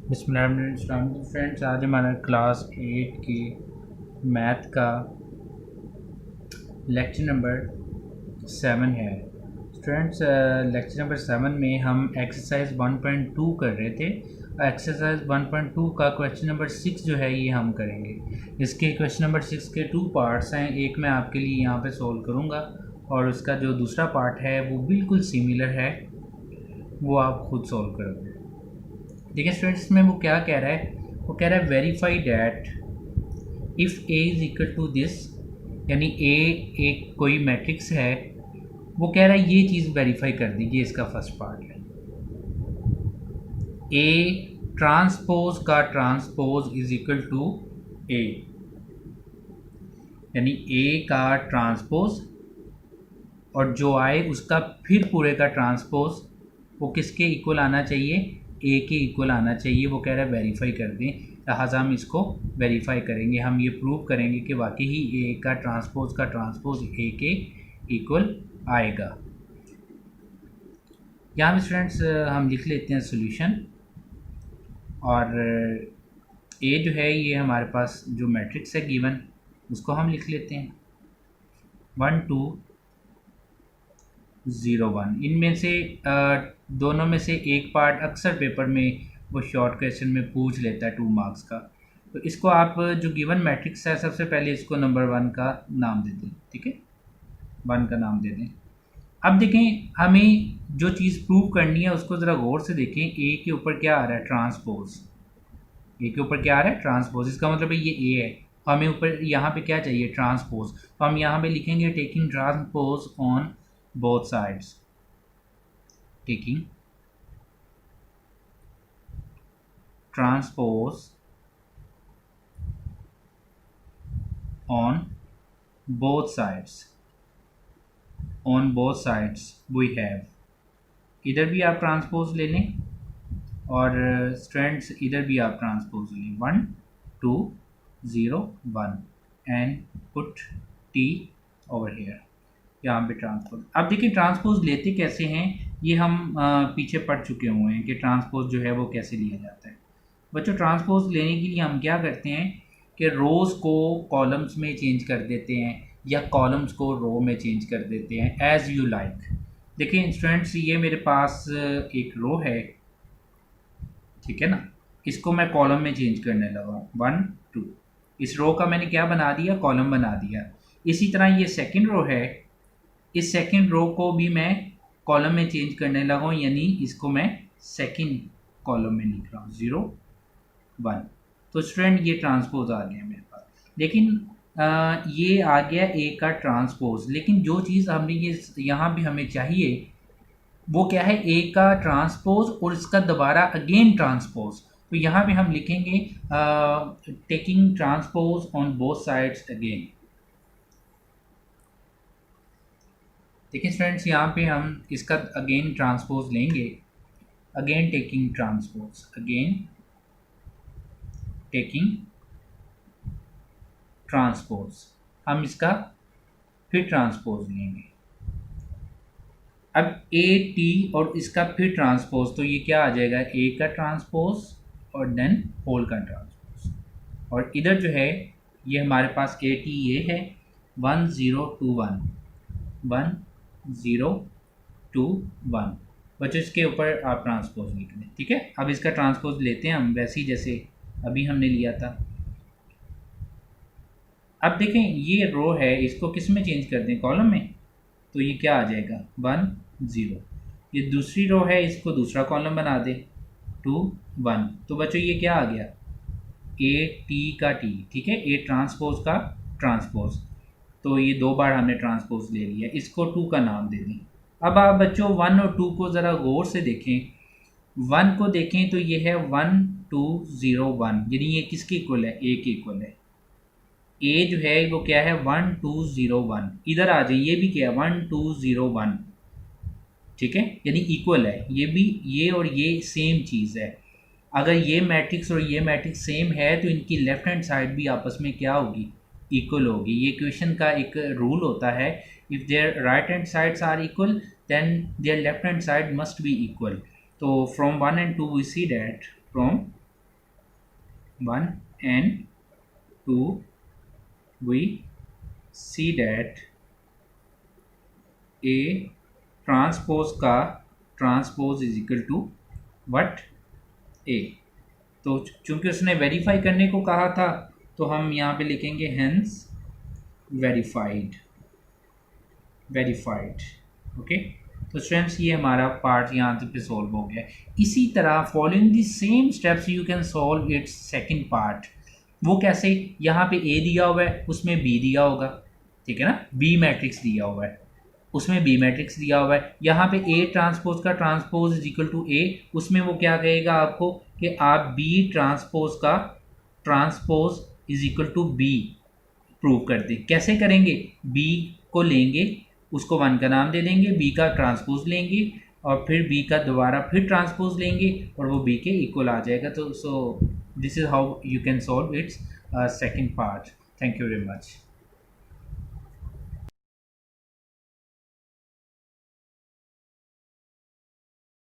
बिस्मिल्लाहिर्रहमानिर्रहीम फ्रेंड्स, आज हमारा क्लास 8 की मैथ का लेक्चर नंबर 7 है। स्टूडेंट्स, लेक्चर नंबर 7 में हम एक्सरसाइज 1.2 कर रहे थे। एक्सरसाइज 1.2 का क्वेश्चन नंबर 6 जो है ये हम करेंगे। इसके क्वेश्चन नंबर 6 के 2 पार्ट्स हैं। एक मैं आपके लिए यहाँ पे सॉल्व करूँगा और उसका जो दूसरा पार्ट है वो बिल्कुल सिमिलर है, वो आप खुद सॉल्व करोगे। देखिए स्टूडेंट्स, में वो क्या कह रहा है, वो कह रहा है verify that if A is equal to this, यानी ए एक कोई मैट्रिक्स है। वो कह रहा है ये चीज़ वेरीफाई कर दीजिए। इसका फर्स्ट पार्ट है ए ट्रांसपोज का ट्रांसपोज इज इक्वल टू ए, यानी ए का ट्रांसपोज और जो आए उसका फिर पूरे का ट्रांसपोज वो किसके इक्वल आना चाहिए, ए के इक्वल आना चाहिए। वो कह रहा है वेरीफाई कर दें, लिहाजा हम इसको वेरीफाई करेंगे। हम ये प्रूव करेंगे कि वाकई ही ए का ट्रांसपोज ए के इक्वल आएगा। यहाँ पे स्टूडेंट्स हम लिख लेते हैं सॉल्यूशन। और ए जो है ये हमारे पास जो मैट्रिक्स है गिवन, उसको हम लिख लेते हैं 1 2 0 1। इनमें से दोनों में से एक पार्ट अक्सर पेपर में वो शॉर्ट क्वेश्चन में पूछ लेता है 2 मार्क्स का। तो इसको आप जो गिवन मैट्रिक्स है सबसे पहले इसको नंबर 1 का नाम दे दें। ठीक है, 1 का नाम दे दें। अब देखें, हमें जो चीज़ प्रूव करनी है उसको ज़रा गौर से देखें। ए के ऊपर क्या आ रहा है, ट्रांसपोज। ए के ऊपर क्या आ रहा है, ट्रांसपोज। इसका मतलब है ये ए है, हमें ऊपर यहाँ पे क्या चाहिए, ट्रांसपोज। तो हम यहाँ पे लिखेंगे taking transpose on both sides, taking transpose on both sides, on both sides we have. इधर भी आप ट्रांसपोज ले लें और स्टूडेंट्स इधर भी आप ट्रांसपोज लें, 1 2 0 1 and put T over here. यहाँ पे ट्रांसपोज। अब देखिए ट्रांसपोज लेते कैसे हैं, ये हम पीछे पढ़ चुके हुए हैं कि ट्रांसपोज जो है वो कैसे लिया जाता है। बच्चों, ट्रांसपोज लेने के लिए हम क्या करते हैं कि रोज़ को कॉलम्स में चेंज कर देते हैं या कॉलम्स को रो में चेंज कर देते हैं, एज़ यू लाइक। देखिए स्टूडेंट्स, ये मेरे पास एक रो है, ठीक है ना। इसको मैं कॉलम में चेंज करने लगा 1 2। इस रो का मैंने क्या बना दिया, कॉलम बना दिया। इसी तरह ये सेकंड रो है, इस सेकंड रो को भी मैं कॉलम में चेंज करने लगा हूँ, यानी इसको मैं सेकंड कॉलम में लिख रहा हूँ 0 1। तो स्टूडेंट ये ट्रांसपोज आ गया मेरे पास। लेकिन ये आ गया ए का ट्रांसपोज, लेकिन जो चीज़ हमने ये यहाँ भी हमें चाहिए वो क्या है, ए का ट्रांसपोज और इसका दोबारा अगेन ट्रांसपोज। तो यहाँ पे हम लिखेंगे taking transpose on both sides again. देखिए स्टूडेंट्स, यहाँ पे हम इसका अगेन ट्रांसपोज लेंगे, again taking transpose, again taking transpose. हम इसका फिर ट्रांसपोज लेंगे। अब ए टी और इसका फिर ट्रांसपोज, तो ये क्या आ जाएगा, ए का ट्रांसपोज और देन होल का ट्रांसपोज। और इधर जो है ये हमारे पास ए टी ये है 1 0 2 1 1 0 2 1। बच्चों इसके ऊपर आप ट्रांसपोज लिख दें। ठीक है, अब इसका ट्रांसपोज लेते हैं हम वैसे ही जैसे अभी हमने लिया था। अब देखें ये रो है, इसको किस में चेंज कर दें, कॉलम में। तो ये क्या आ जाएगा 1 0। ये दूसरी रो है, इसको दूसरा कॉलम बना दे 2 1। तो बच्चों ये क्या आ गया, ए टी का टी। ठीक है, ए ट्रांसपोज का ट्रांसपोज। तो ये 2 बार हमने ट्रांसपोज ले लिया, इसको 2 का नाम दे दें। अब आप बच्चों 1 और 2 को ज़रा गौर से देखें। 1 को देखें तो ये है 1 2 0 1, यानी ये किसके इक्वल है, ए के इक्वल है। ए जो है वो क्या है 1 2 0 1। इधर आ जाए, ये भी क्या है 1 2 0 1। ठीक है, यानी इक्वल है। ये भी, ये और ये सेम चीज़ है। अगर ये मैट्रिक्स और ये मैट्रिक्स सेम है तो इनकी लेफ्ट हैंड साइड भी आपस में क्या होगी, इक्वल होगी। ये क्वेश्चन का एक रूल होता है, if their right hand sides are equal then their left hand side must be equal. तो from 1 and 2 we see that from 1 and 2, we see that A transpose का transpose is equal to what, A। तो चूंकि उसने verify करने को कहा था तो हम यहाँ पे लिखेंगे हेंस वेरीफाइड, वेरीफाइड। ओके, तो स्टूडेंट्स ये हमारा पार्ट यहाँ पे सॉल्व हो गया। इसी तरह following the same steps you can solve it's second part. वो कैसे, यहाँ पे ए दिया हुआ है उसमें बी दिया होगा, ठीक है ना, बी मैट्रिक्स दिया हुआ है उसमें बी मैट्रिक्स दिया हुआ है। यहाँ पे ए ट्रांसपोज का transpose is equal to A, उसमें वो क्या कहेगा आपको कि आप बी ट्रांसपोज का transpose is equal to B prove कर दें। कैसे करेंगे, बी को लेंगे, उसको 1 का नाम दे देंगे, बी का ट्रांसपोज लेंगे और फिर बी का दोबारा फिर ट्रांसपोज लेंगे और वो बी के इक्वल आ जाएगा। तो so this is how you can solve it's second part. Thank you very much.